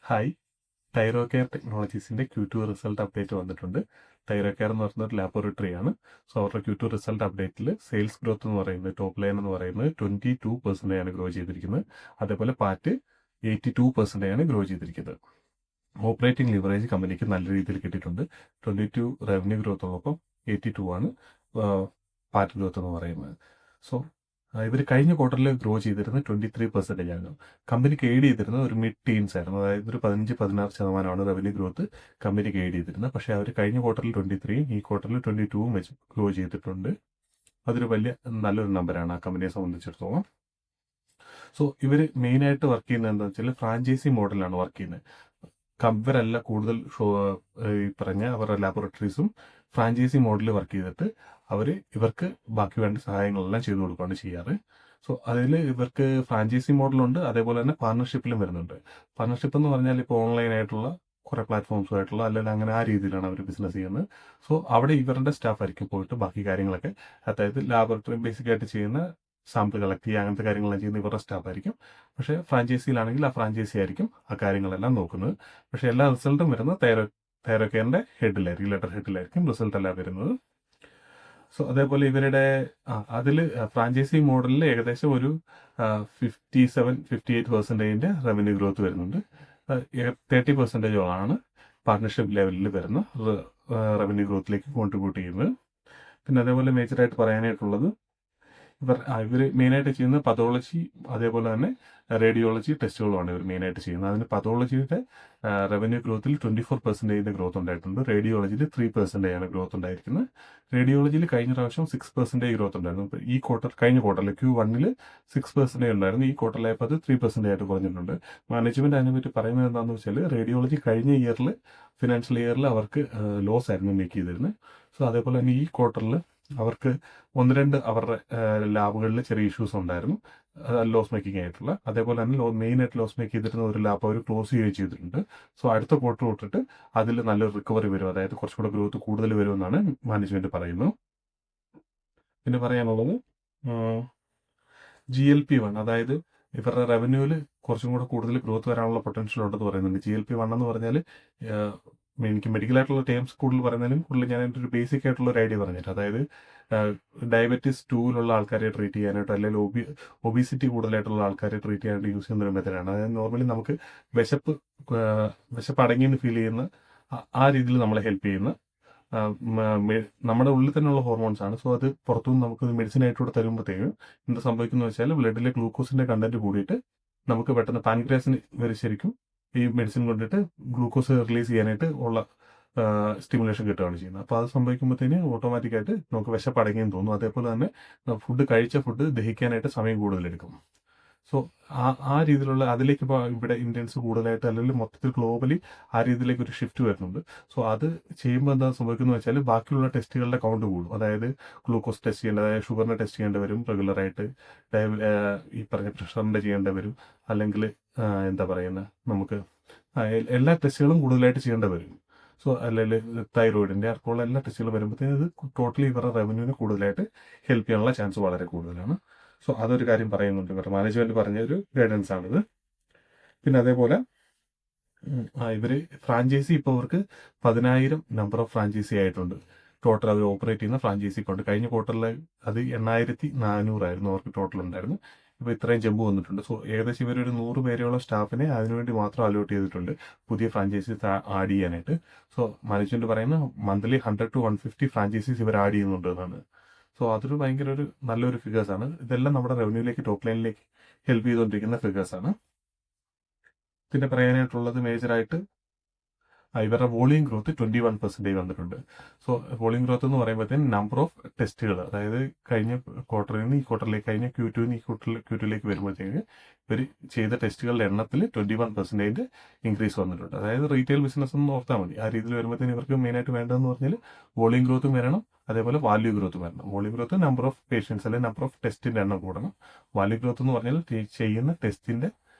Hi, Thyrocare ടെക്നോളജീസിൻ്റെ Q2 result update വന്നിട്ടുണ്ട്. തൈറോകെയർ എന്ന് പറയുന്ന ഒരു ലാബോറട്ടറിയാണ്. സോ അവരുടെ Q2 റിസൾട്ട് അപ്ഡേറ്റിൽ സെയിൽസ് ഗ്രോത്ത് എന്ന് പറയുന്നത് ടോപ്പ് ലൈൻ എന്ന് പറയുന്നത് 22% ആണ് ഗ്രോ ചെയ്തിരിക്കുന്നത്. അതേപോലെ പാറ്റ് 82% ആണ് ഗ്രോ ചെയ്തിരിക്കുന്നത്. ഓപ്പറേറ്റിംഗ് ലിവറേജ് കമ്പനിക്ക് നല്ല രീതിയിൽ കിട്ടിയിട്ടുണ്ട്. 22 റവന്യൂ ഗ്രോത്ത് ഉള്ളപ്പോൾ 82 ആണ് പാറ്റ് ഗ്രോത്ത് എന്ന് പറയുന്നത്. സോ ഇവർ കഴിഞ്ഞ ക്വാർട്ടറിൽ ഗ്രോ ചെയ്തിരുന്നത് 23% ആണ്. കമ്പനിക്ക് എയ്ഡ് ചെയ്തിരുന്നത് ഒരു മിഡ് ടീൻസ് ആയിരുന്നു. അതായത് ഒരു 15-16% റവന്യൂ ഗ്രോത്ത് കമ്പനിക്ക് എയ്ഡ് ചെയ്തിരുന്നത്. പക്ഷേ അവർ കഴിഞ്ഞ ക്വാർട്ടറിൽ 23 ഈ ക്വാർട്ടറിൽ 22 വെച്ച് ഗ്രോ ചെയ്തിട്ടുണ്ട്. അതൊരു വലിയ നല്ലൊരു നമ്പറാണ് ആ കമ്പനിയെ സംബന്ധിച്ചിടത്തോളം. സോ ഇവർ മെയിനായിട്ട് വർക്ക് ചെയ്യുന്നത് എന്താണെന്ന് വെച്ചാൽ ഫ്രാഞ്ചൈസി മോഡലാണ് വർക്ക് ചെയ്യുന്നത്. ഇവരല്ല കൂടുതൽ ഈ പറഞ്ഞ അവരുടെ ലാബോറട്ടറീസും ഫ്രാഞ്ചൈസി മോഡലിൽ വർക്ക് ചെയ്തിട്ട് ഇവർക്ക് ബാക്കി വേണ്ട സഹായങ്ങളെല്ലാം ചെയ്തു കൊടുക്കുകയാണ് ചെയ്യാറ്. സോ അതിൽ ഇവർക്ക് ഫ്രാഞ്ചൈസി മോഡലുണ്ട്, അതേപോലെ തന്നെ പാർട്ണർഷിപ്പിലും വരുന്നുണ്ട്. പാർട്ണർഷിപ്പ് എന്ന് പറഞ്ഞാൽ ഇപ്പോൾ ഓൺലൈനായിട്ടുള്ള കുറേ പ്ലാറ്റ്ഫോംസുമായിട്ടുള്ള അല്ലെങ്കിൽ അങ്ങനെ ആ രീതിയിലാണ് അവർ ബിസിനസ് ചെയ്യുന്നത്. സോ അവിടെ ഇവരുടെ സ്റ്റാഫ് ആയിരിക്കും പോയിട്ട് ബാക്കി കാര്യങ്ങളൊക്കെ, അതായത് ലാബോറട്ടറി ബേസിക്കായിട്ട് ചെയ്യുന്ന സാമ്പിൾ കളക്ട് ചെയ്യുക അങ്ങനത്തെ കാര്യങ്ങളെല്ലാം ചെയ്യുന്ന ഇവരുടെ സ്റ്റാഫ് ആയിരിക്കും. പക്ഷേ ഫ്രാഞ്ചൈസിയിലാണെങ്കിൽ ആ ഫ്രാഞ്ചൈസി ആയിരിക്കും ആ കാര്യങ്ങളെല്ലാം നോക്കുന്നത്. പക്ഷേ എല്ലാ റിസൾട്ടും വരുന്നത് തൈറോകെയറിൻ്റെ ഹെഡിലായിരിക്കും, ലെറ്റർ ഹെഡിലായിരിക്കും റിസൾട്ട് എല്ലാം വരുന്നത്. സോ അതേപോലെ ഇവരുടെ അതിൽ ഫ്രാഞ്ചൈസി മോഡലിൽ ഏകദേശം ഒരു 57-58% റവന്യൂ ഗ്രോത്ത് വരുന്നുണ്ട്. 30% പാർട്ട്ണർഷിപ്പ് ലെവലിൽ വരുന്ന റവന്യൂ ഗ്രോത്തിലേക്ക് കോൺട്രിബ്യൂട്ട് ചെയ്യുന്നത്. പിന്നെ അതേപോലെ മേജറായിട്ട് പറയാനായിട്ടുള്ളത് ഇവർ മെയിനായിട്ട് ചെയ്യുന്നത് പതോളജി അതേപോലെ തന്നെ റേഡിയോളജി ടെസ്റ്റുകളുമാണ് ഇവർ മെയിനായിട്ട് ചെയ്യുന്നത്. അതിന് പതോളജിയുടെ റവന്യൂ ഗ്രോത്തിൽ 24% ഗ്രോത്ത് ഉണ്ടായിട്ടുണ്ട്. റേഡിയോളജിയിൽ 3% ആണ് ഗ്രോത്ത് ഉണ്ടായിരിക്കുന്നത്. റേഡിയോളജിയിൽ കഴിഞ്ഞ പ്രാവശ്യം 6% ഗ്രോത്ത് ഉണ്ടായിരുന്നു. ഇപ്പോൾ ഈ കഴിഞ്ഞ ക്വാർട്ടറിൽ Q1 6% ഉണ്ടായിരുന്നു. ഈ ക്വാർട്ടറിലായപ്പോൾ അത് 3% ആയിട്ട് കുറഞ്ഞിട്ടുണ്ട്. മാനേജ്മെന്റ് അതിനെപ്പറ്റി പറയുന്നത് എന്താണെന്ന് വെച്ചാൽ റേഡിയോളജി കഴിഞ്ഞ ഫിനാൻഷ്യൽ ഇയറിൽ അവർക്ക് ലോസ് ആയിരുന്നു മേക്ക് ചെയ്തിരുന്നത്. സോ അതേപോലെ തന്നെ ഈ ക്വാർട്ടറിൽ അവർക്ക് 1-2 അവരുടെ ലാബുകളിൽ ചെറിയ ഇഷ്യൂസ് ഉണ്ടായിരുന്നു, ലോസ് മേക്കിംഗ് ആയിട്ടുള്ള. അതേപോലെ തന്നെ മെയിനായിട്ട് ലോസ് മേക്ക് ചെയ്തിരുന്ന ഒരു ലാബ് അവർ ക്ലോസ് ചെയ്യുകയും ചെയ്തിട്ടുണ്ട്. സോ അടുത്ത ക്വാർട്ടർ തൊട്ടിട്ട് അതിൽ നല്ലൊരു റിക്കവറി വരും, അതായത് കുറച്ചുകൂടെ ഗ്രോത്ത് കൂടുതൽ വരുമെന്നാണ് മാനേജ്മെന്റ് പറയുന്നത്. പിന്നെ പറയാനുള്ളത് GLP-1, അതായത് ഇവരുടെ റവന്യൂവിൽ കുറച്ചും കൂടെ കൂടുതൽ ഗ്രോത്ത് വരാനുള്ള പൊട്ടൻഷ്യൽ ഉണ്ടെന്ന് പറയുന്നുണ്ട്. GLP-1 എന്ന് പറഞ്ഞാൽ എനിക്ക് മെഡിക്കലായിട്ടുള്ള ടേംസ് കൂടുതൽ പറയുന്നതിനും കൂടുതൽ ഞാൻ എൻ്റെ ഒരു ബേസിക് ആയിട്ടുള്ള ഒരു ഐഡിയ പറഞ്ഞിട്ട്, അതായത് ഡയബറ്റീസ് 2 ആൾക്കാരെ ട്രീറ്റ് ചെയ്യാനായിട്ട് അല്ലെങ്കിൽ ഒബീസിറ്റി കൂടുതലായിട്ടുള്ള ആൾക്കാരെ ട്രീറ്റ് ചെയ്യാനായിട്ട് യൂസ് ചെയ്യുന്ന ഒരു മെത്തഡാണ്. അതായത് നോർമലി നമുക്ക് വിശപ്പ് അടങ്ങിയെന്ന് ഫീൽ ചെയ്യുന്ന ആ രീതിയിൽ നമ്മളെ ഹെൽപ്പ് ചെയ്യുന്ന നമ്മുടെ ഉള്ളിൽ തന്നെയുള്ള ഹോർമോൺസ് ആണ്. സോ അത് പുറത്തുനിന്ന് നമുക്ക് മെഡിസിൻ ആയിട്ടൂടെ തരുമ്പോഴത്തേക്കും എന്താ സംഭവിക്കുന്നത് വെച്ചാൽ ബ്ലഡിലെ ഗ്ലൂക്കോസിന്റെ കണ്ടന്റ് കൂടിയിട്ട് നമുക്ക് പെട്ടെന്ന് പാൻക്രിയാസിന് ശരിക്കും ഈ മെഡിസിൻ കൊണ്ടിട്ട് ഗ്ലൂക്കോസ് റിലീസ് ചെയ്യാനായിട്ട് ഉള്ള സ്റ്റിമുലേഷൻ കിട്ടുകയാണ് ചെയ്യുന്നത്. അപ്പോൾ അത് സംഭവിക്കുമ്പോഴത്തേന് ഓട്ടോമാറ്റിക്കായിട്ട് നമുക്ക് വിശപ്പ് അടങ്ങിയെന്ന് തോന്നും. അതേപോലെ തന്നെ കഴിച്ച ഫുഡ് ദഹിക്കാനായിട്ട് സമയം കൂടുതലെടുക്കും. സോ ആ രീതിയിലുള്ള അതിലേക്ക് ഇപ്പോൾ ഇവിടെ ഇന്ത്യൻസ് കൂടുതലായിട്ട് അല്ലെങ്കിൽ മൊത്തത്തിൽ ഗ്ലോബലി ആ രീതിയിലേക്ക് ഒരു ഷിഫ്റ്റ് വരുന്നുണ്ട്. സോ അത് ചെയ്യുമ്പോൾ എന്താ സംഭവിക്കുന്നത് വെച്ചാൽ ബാക്കിയുള്ള ടെസ്റ്റുകളുടെ കൗണ്ട് കൂടും. അതായത് ഗ്ലൂക്കോസ് ടെസ്റ്റ് ചെയ്യേണ്ട, അതായത് ഷുഗറിൻ്റെ ടെസ്റ്റ് ചെയ്യേണ്ടി വരും റെഗുലറായിട്ട്, ഈ പറഞ്ഞ പ്രഷറിൻ്റെ ചെയ്യേണ്ടി വരും, അല്ലെങ്കിൽ എന്താ പറയുന്നത് നമുക്ക് എല്ലാ ടെസ്റ്റുകളും കൂടുതലായിട്ട് ചെയ്യേണ്ടി വരും. സോ അല്ലെങ്കിൽ തൈറോയിഡിൻ്റെ അടക്കമുള്ള എല്ലാ ടെസ്റ്റുകളും വരുമ്പോഴത്തേക്കും ഇത് ടോട്ടലി ഇവരുടെ റവന്യൂവിനെ കൂടുതലായിട്ട് ഹെൽപ്പ് ചെയ്യാനുള്ള ചാൻസ് വളരെ കൂടുതലാണ്. സോ അതൊരു കാര്യം പറയുന്നുണ്ട്, ഇവരുടെ മാനേജ്മെന്റ് പറഞ്ഞ ഒരു ഗൈഡൻസ് ആണിത്. പിന്നെ അതേപോലെ ഇവർ ഫ്രാഞ്ചൈസി ഇപ്പോൾ അവർക്ക് 10,000 നമ്പർ ഓഫ് ഫ്രാഞ്ചൈസി ആയിട്ടുണ്ട്. ടോട്ടൽ അവർ ഓപ്പറേറ്റ് ചെയ്യുന്ന ഫ്രാഞ്ചൈസി കൊണ്ട് കഴിഞ്ഞ ക്വാർട്ടറിൽ അത് 8,400 ആയിരുന്നു അവർക്ക് ടോട്ടൽ ഉണ്ടായിരുന്നു. ഇപ്പോൾ ഇത്രയും ജമ്പ് വന്നിട്ടുണ്ട്. സോ ഏകദേശം ഇവരൊരു 100 പേരെയുള്ള സ്റ്റാഫിനെ അതിനുവേണ്ടി മാത്രം അലോട്ട് ചെയ്തിട്ടുണ്ട് പുതിയ ഫ്രാഞ്ചൈസീസ് ആഡ് ചെയ്യാനായിട്ട്. സോ മാനേജ്മെന്റ് പറയുന്ന മന്ത്ലി 100 to 150 ഫ്രാഞ്ചൈസീസ് ഇവർ ആഡ് ചെയ്യുന്നുണ്ട് എന്നാണ്. സോ അതൊരു ഭയങ്കര ഒരു നല്ലൊരു ഫിഗേഴ്സാണ്. ഇതെല്ലാം നമ്മുടെ റവന്യൂയിലേക്ക് ടോപ്പ് ലൈനിലേക്ക് ഹെൽപ്പ് ചെയ്തുകൊണ്ടിരിക്കുന്ന ഫിഗേഴ്സാണ്. പിന്നെ പറയാനായിട്ടുള്ളത് മേജറായിട്ട് ഇവരുടെ വോളിയം ഗ്രോത്ത് 21% വന്നിട്ടുണ്ട്. സോ വോളിയം ഗ്രോത്ത് എന്ന് പറയുമ്പോഴത്തേന് നമ്പർ ഓഫ് ടെസ്റ്റുകൾ, അതായത് കഴിഞ്ഞ ക്വാർട്ടറിൽ നിന്ന് ഈ ക്വാർട്ടറിലേക്ക്, കഴിഞ്ഞ Q2 ഈ Q2 വരുമ്പോഴത്തേക്ക് ഇവർ ചെയ്ത ടെസ്റ്റുകളുടെ എണ്ണത്തിൽ 21% ഇൻക്രീസ് വന്നിട്ടുണ്ട്. അതായത് റീറ്റെയിൽ ബിസിനസ് എന്ന് ഓർത്താൽ മതി. ആ രീതിയിൽ വരുമ്പോഴത്തേന് ഇവർക്ക് മെയിനായിട്ട് വേണ്ടതെന്ന് പറഞ്ഞാൽ വോളിയം ഗ്രോത്തും വരണം, അതേപോലെ വാല്യൂ ഗ്രോത്തും വരണം. Volume growth number of patients അല്ലെങ്കിൽ നമ്പർ ഓഫ് ടെസ്റ്റിന്റെ എണ്ണം കൂടണം. വാല്യൂ ഗ്രോത്ത് എന്ന് പറഞ്ഞാൽ ചെയ്യുന്ന ടെസ്റ്റിന്റെ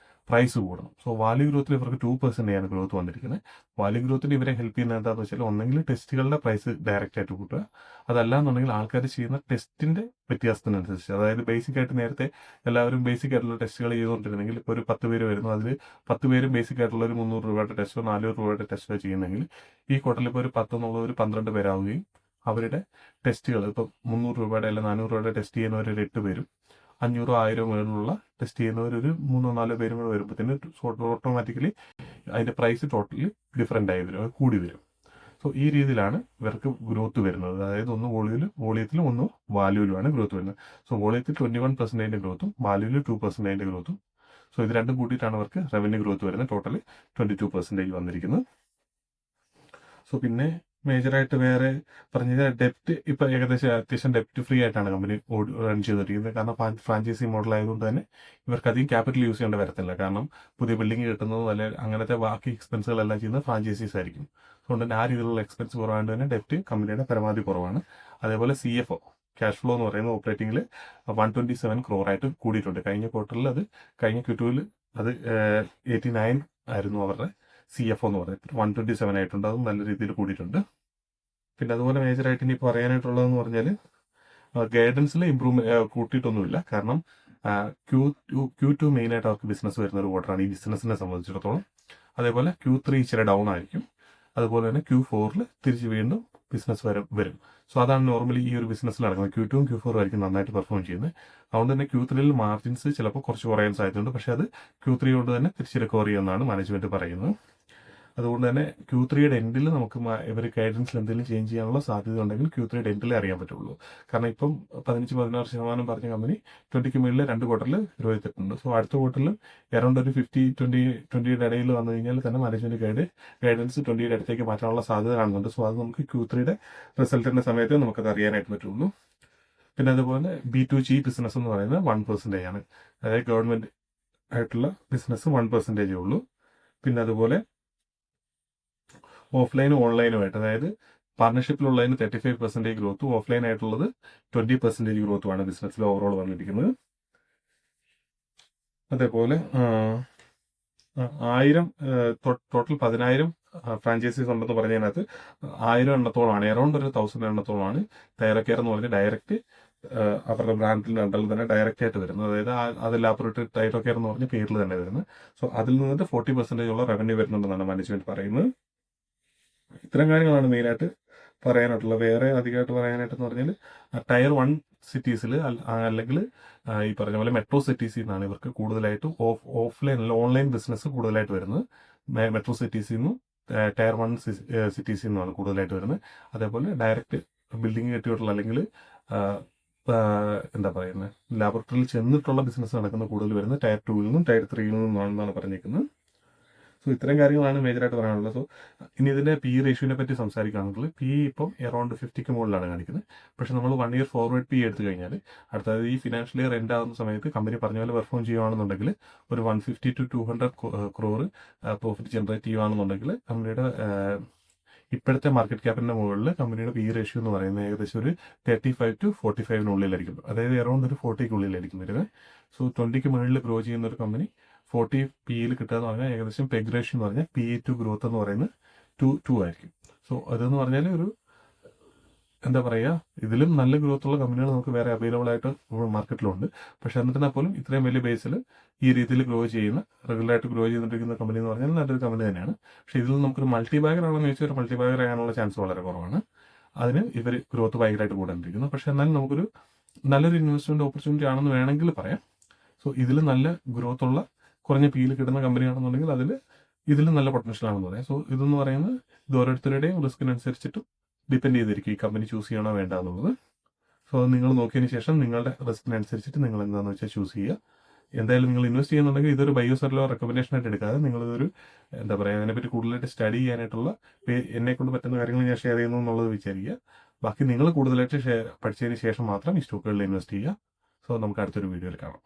പ്രൈസ് കൂടണം. സോ വാല്യൂ ഗ്രോത്തിൽ ഇവർക്ക് 2% ഗ്രോത്ത് വന്നിരിക്കുന്നത്. വാല്യൂ ഗ്രോത്തിന് ഇവരെ ഹെൽപ്പ് ചെയ്യുന്നത് എന്താണെന്ന് വെച്ചാൽ ഒന്നെങ്കിൽ ടെസ്റ്റുകളുടെ പ്രൈസ് ഡയറക്റ്റ് ആയിട്ട് കൂട്ടുക, അതല്ലാന്നുണ്ടെങ്കിൽ ആൾക്കാർ ചെയ്യുന്ന ടെസ്റ്റിന്റെ വ്യത്യാസത്തിനനുസരിച്ച്, അതായത് ബേസിക് ആയിട്ട് നേരത്തെ എല്ലാവരും ബേസിക് ആയിട്ടുള്ള ടെസ്റ്റുകൾ ചെയ്തുകൊണ്ടിരുന്നെങ്കിൽ ഇപ്പോൾ ഒരു 10 പേര് വരുന്നു, അതിൽ 10 പേരും ബേസിക് ആയിട്ടുള്ള ഒരു 300 രൂപയുടെ ടെസ്റ്റോ 400 രൂപയുടെ ടെസ്റ്റോ ചെയ്യുന്നെങ്കിൽ ഈ ക്വാർട്ടറിൽ ഇപ്പോൾ ഒരു 10 എന്നുള്ളത് ഒരു 12 പേരാവുകയും അവരുടെ ടെസ്റ്റുകൾ ഇപ്പോൾ 300 രൂപയുടെ അല്ലെങ്കിൽ 400 രൂപയുടെ ടെസ്റ്റ് ചെയ്യുന്നവർ ഒരു 8 പേരും 500 1000 മുകളിലുള്ള ടെസ്റ്റ് ചെയ്യുന്നവർ ഒരു 3-4 പേരും കൂടെ വരുമ്പോഴത്തേന് ഓട്ടോമാറ്റിക്കലി അതിന്റെ പ്രൈസ് ടോട്ടലി ഡിഫറെന്റ് ആയി വരും, കൂടി വരും. സോ ഈ രീതിയിലാണ് ഇവർക്ക് ഗ്രോത്ത് വരുന്നത്. അതായത് ഒന്ന് വോളിയത്തിലും ഒന്ന് വാല്യൂവിലുമാണ് ഗ്രോത്ത് വരുന്നത്. സോ വോളിയത്തിൽ 21% ഗ്രോത്തും വാല്യൂവിൽ 2% ഗ്രോത്തും. സോ ഇത് രണ്ടും കൂട്ടിയിട്ടാണ് അവർക്ക് റവന്യൂ ഗ്രോത്ത് വരുന്നത്. ടോട്ടലി 22% വന്നിരിക്കുന്നത്. സോ പിന്നെ മേജറായിട്ട് വേറെ പറഞ്ഞത് ഡെപ്റ്റ് ഇപ്പൊ ഏകദേശം അത്യാവശ്യം ഡെപ്റ്റ് ഫ്രീ ആയിട്ടാണ് കമ്പനി റൺ ചെയ്തിരിക്കുന്നത്. കാരണം ഫ്രാഞ്ചൈസി മോഡൽ ആയതുകൊണ്ട് തന്നെ ഇവർക്ക് അധികം ക്യാപിറ്റൽ യൂസ് ചെയ്യേണ്ട വരത്തില്ല. കാരണം പുതിയ ബിൽഡിംഗ് കിട്ടുന്നതും അല്ലെ അങ്ങനത്തെ ബാക്കി എക്സ്പെൻസുകളെല്ലാം ചെയ്യുന്നത് ഫ്രാഞ്ചൈസീസ് ആയിരിക്കും. അതുകൊണ്ട് തന്നെ ആ രീതിയിലുള്ള എക്സ്പെൻസ് കുറവായതുകൊണ്ട് തന്നെ ഡെപ്റ്റ് കമ്പനിയുടെ പരമാവധി കുറവാണ്. അതേപോലെ CFO ക്യാഷ് ഫ്ലോ എന്ന് പറയുന്നത് ഓപ്പറേറ്റിംഗിൽ 127 crore ആയിട്ട് കൂടിയിട്ടുണ്ട്. കഴിഞ്ഞ ക്വാർട്ടറിൽ അത് കഴിഞ്ഞ Q2 അത് 89 ആയിരുന്നു അവരുടെ CFO എന്ന് പറയുന്നത്. 127 ആയിട്ടുണ്ട്. അതും നല്ല രീതിയിൽ കൂടിയിട്ടുണ്ട്. പിന്നെ അതുപോലെ മേജറായിട്ട് ഇനി പറയാനായിട്ടുള്ളതെന്ന് പറഞ്ഞാൽ ഗൈഡൻസിൽ ഇമ്പ്രൂവ്മെന്റ് കൂട്ടിയിട്ടൊന്നുമില്ല. കാരണം Q2 മെയിനായിട്ട് അവർക്ക് ബിസിനസ് വരുന്ന ഒരു ക്വാർട്ടറാണ് ഈ ബിസിനസിനെ സംബന്ധിച്ചിടത്തോളം. അതേപോലെ Q3 ഇച്ചിരി ഡൗൺ ആയിരിക്കും. അതുപോലെ തന്നെ Q4 തിരിച്ച് വീണ്ടും ബിസിനസ് വരും. സോ അതാണ് നോർമലി ഈ ഒരു ബിസിനസ്സിൽ നടക്കുന്നത്. Q2 Q4 ആയിരിക്കും നന്നായിട്ട് പെർഫോം ചെയ്യുന്നത്. അതുകൊണ്ട് തന്നെ Q3 മാർജിൻസ് ചിലപ്പോൾ കുറച്ച് കുറയാൻ സാധ്യതയുണ്ട്. പക്ഷേ അത് Q3 കൊണ്ട് തന്നെ തിരിച്ച് റിക്കവർ ചെയ്യുമെന്നാണ് മാനേജ്മെന്റ് പറയുന്നത്. അതുകൊണ്ട് തന്നെ Q3യുടെ എൻഡിൽ നമുക്ക് ഇവർ ഗൈഡൻസിൽ എന്തെങ്കിലും ചേഞ്ച് ചെയ്യാനുള്ള സാധ്യത ഉണ്ടെങ്കിൽ Q3യുടെ എൻഡിലേ അറിയാൻ പറ്റുള്ളൂ. കാരണം ഇപ്പം 15-16% പറഞ്ഞ കമ്പനി 20ക്ക് മുകളിൽ 2 ക്വാർട്ടറിൽ ഗ്രോ ചെയ്തിട്ടുണ്ട്. സോ അടുത്ത ക്വാർട്ടറിൽ അറൗണ്ട് ഒരു 50-20യുടെ ഇടയിൽ വന്നു കഴിഞ്ഞാൽ തന്നെ മാനേജ്മെന്റ് ഗൈഡൻസ് 20യുടെ അടുത്തേക്ക് മാറ്റാനുള്ള സാധ്യത കാണുന്നുണ്ട്. സോ അത് നമുക്ക് Q3യുടെ റിസൾട്ടിന്റെ സമയത്ത് നമുക്കത് അറിയാനായിട്ട് പറ്റുള്ളൂ. പിന്നെ അതുപോലെ B2G ബിസിനസ് എന്ന് പറയുന്നത് 1% ആണ്. അതായത് ഗവൺമെന്റ് ആയിട്ടുള്ള ബിസിനസ് 1% ഉള്ളൂ. പിന്നെ അതുപോലെ ഓഫ്ലൈനും ഓൺലൈനുമായിട്ട്, അതായത് പാർട്ണർഷിപ്പിലുള്ളതിന് 35% ഗ്രോത്തും ഓഫ്ലൈൻ ആയിട്ടുള്ളത് 20% ഗ്രോത്തുമാണ് ബിസിനസ്സിൽ ഓവറോൾ വന്നിരിക്കുന്നത്. അതേപോലെ 1000 ടോട്ടൽ 10,000 ഫ്രാഞ്ചൈസീസ് ഉണ്ടെന്ന് പറഞ്ഞതിനകത്ത് 1000 എണ്ണത്തോളമാണ്, അറൗണ്ട് ഒരു 1000 എണ്ണത്തോളമാണ് തൈറോകെയർ എന്ന് പറഞ്ഞ് ഡയറക്റ്റ് അവരുടെ ബ്രാൻഡിന്റെ അണ്ടറിൽ തന്നെ ഡയറക്റ്റ് ആയിട്ട് വരുന്നത്. അതായത് അത് ലാബോറട്ടറി തൈറോകെയർ എന്ന് പറഞ്ഞ പേരിൽ തന്നെ വരുന്നത്. സോ അതിൽ നിന്നിട്ട് 40% ഉള്ള റവന്യൂ വരുന്നുണ്ടെന്നാണ് മാനേജ്മെന്റ് പറയുന്നത്. ഇത്തരം കാര്യങ്ങളാണ് മെയിനായിട്ട് പറയാനായിട്ടുള്ളത്. വേറെ അധികമായിട്ട് പറയാനായിട്ടെന്ന് പറഞ്ഞാൽ ടയർ 1 സിറ്റീസിൽ അല്ലെങ്കിൽ ഈ പറഞ്ഞ പോലെ മെട്രോ സിറ്റീസിൽ നിന്നാണ് ഇവർക്ക് കൂടുതലായിട്ട് ഓഫ്ലൈൻ അല്ല ഓൺലൈൻ ബിസിനസ് കൂടുതലായിട്ട് വരുന്നത്. മെട്രോ സിറ്റീസിൽ നിന്നും ടയർ 1 സിറ്റീസിൽ നിന്നാണ് കൂടുതലായിട്ട് വരുന്നത്. അതേപോലെ ഡയറക്റ്റ് ബിൽഡിംഗ് കെട്ടിയിട്ടുള്ള അല്ലെങ്കിൽ എന്താ പറയുന്നത് ലാബോറട്ടറിയിൽ ചെന്നിട്ടുള്ള ബിസിനസ് നടക്കുന്ന കൂടുതൽ വരുന്നത് ടയർ 2ൽ നിന്നും ടയർ 3ൽ നിന്നുമാണെന്നാണ് പറഞ്ഞിരിക്കുന്നത്. സോ ഇത്തരം കാര്യങ്ങളാണ് മേജറായിട്ട് പറയാനുള്ളത്. സോ ഇനി ഇതിന്റെ PE റേഷ്യോനെ പറ്റി സംസാരിക്കുകയാണെങ്കിൽ PE ഇപ്പം അറൗണ്ട് 50ക്ക് മുകളിലാണ് കാണിക്കുന്നത്. പക്ഷെ നമ്മൾ 1 ഇയർ ഫോർവേഡ് PE എടുത്തു കഴിഞ്ഞാൽ അടുത്തത് ഈ ഫിനാൻഷ്യൽ ഇയർ എൻഡ് ആകുന്ന സമയത്ത് കമ്പനി പറഞ്ഞ പോലെ പെർഫോം ചെയ്യുകയാണെന്നുണ്ടെങ്കിൽ ഒരു 150 to 200 crore പ്രോഫിറ്റ് ജനറേറ്റ് ചെയ്യുകയാണെന്നുണ്ടെങ്കിൽ കമ്പനിയുടെ ഇപ്പോഴത്തെ മാർക്കറ്റ് ക്യാപ്പിന്റെ മുകളിൽ കമ്പനിയുടെ PE റേഷ്യോ എന്ന് പറയുന്നത് ഏകദേശം ഒരു 35 to 45 അതായത് അറൗണ്ട് ഒരു 40 വരുന്നത്. സോ 20ക്ക് മുകളിൽ ഗ്രോ ചെയ്യുന്ന ഒരു കമ്പനി 40 PEയിൽ കിട്ടുക എന്ന് പറഞ്ഞാൽ ഏകദേശം പെഗ് റേഷ്യോ എന്ന് പറഞ്ഞാൽ PE to ഗ്രോത്ത് എന്ന് പറയുന്നത് 2 ആയിരിക്കും. സോ അതെന്ന് പറഞ്ഞാൽ ഒരു എന്താ പറയുക, ഇതിലും നല്ല ഗ്രോത്ത് ഉള്ള കമ്പനികൾ നമുക്ക് വേറെ അവൈലബിൾ ആയിട്ട് മാർക്കറ്റിലുണ്ട്. പക്ഷെ എന്നിരുന്നാൽ പോലും ഇത്രയും വലിയ ബേസിൽ ഈ രീതിയിൽ ഗ്രോ ചെയ്യുന്ന റെഗുലറായിട്ട് ഗ്രോ ചെയ്തുകൊണ്ടിരിക്കുന്ന കമ്പനി എന്ന് പറഞ്ഞാൽ നല്ലൊരു കമ്പനി തന്നെയാണ്. പക്ഷെ ഇതിൽ നമുക്കൊരു മൾട്ടി ബാഗർ ആണെന്ന് ചോദിച്ചാൽ ഒരു മൾട്ടി ബാഗർ ആകാനുള്ള ചാൻസ് വളരെ കുറവാണ്. അതിന് ഇവർ ഗ്രോത്ത് ഭയങ്കരമായിട്ട് കൂടാണ്ടിരിക്കുന്നു. പക്ഷെ എന്നാലും നമുക്കൊരു നല്ലൊരു ഇൻവെസ്റ്റ്മെന്റ് ഓപ്പർച്യൂണിറ്റി ആണെന്ന് വേണമെങ്കിൽ പറയാം. സോ ഇതിൽ നല്ല ഗ്രോത്ത് ഉള്ള കുറഞ്ഞ PEയിൽ കിട്ടുന്ന കമ്പനിയാണെന്നുണ്ടെങ്കിൽ ഇതിൽ നല്ല പൊട്ടൻഷ്യൽ ആണെന്ന് പറയാം. സോ ഇതെന്ന് പറയുന്നത് ഇത് ഓരോരുത്തരുടെയും റിസ്കിനനുസരിച്ചിട്ട് ഡിപ്പെൻഡ് ചെയ്തിരിക്കും ഈ കമ്പനി ചൂസ് ചെയ്യണോ വേണ്ട എന്നുള്ളത്. സോ അത് നിങ്ങൾ നോക്കിയതിന് ശേഷം നിങ്ങളുടെ റിസ്കിനനുസരിച്ചിട്ട് നിങ്ങൾ എന്താണെന്ന് വെച്ചാൽ ചൂസ് ചെയ്യുക. എന്തായാലും നിങ്ങൾ ഇൻവെസ്റ്റ് ചെയ്യുന്നുണ്ടെങ്കിൽ ഇതൊരു ബയോസറിലോ റെക്കമെൻഡേഷൻ ആയിട്ട് എടുക്കാതെ നിങ്ങളിതൊരു എന്താ പറയുക അതിനെപ്പറ്റി കൂടുതലായിട്ട് സ്റ്റഡി ചെയ്യാനായിട്ടുള്ള എന്നെ കൊണ്ട് പറ്റുന്ന കാര്യങ്ങൾ ഞാൻ ഷെയർ ചെയ്യുന്നു എന്നുള്ളത് വിചാരിക്കുക. ബാക്കി നിങ്ങൾ കൂടുതലായിട്ട് പഠിച്ചതിന് ശേഷം മാത്രം ഈ സ്റ്റോക്കുകളിൽ ഇൻവെസ്റ്റ് ചെയ്യുക. സോ നമുക്ക് അടുത്തൊരു വീഡിയോയിൽ കാണാം.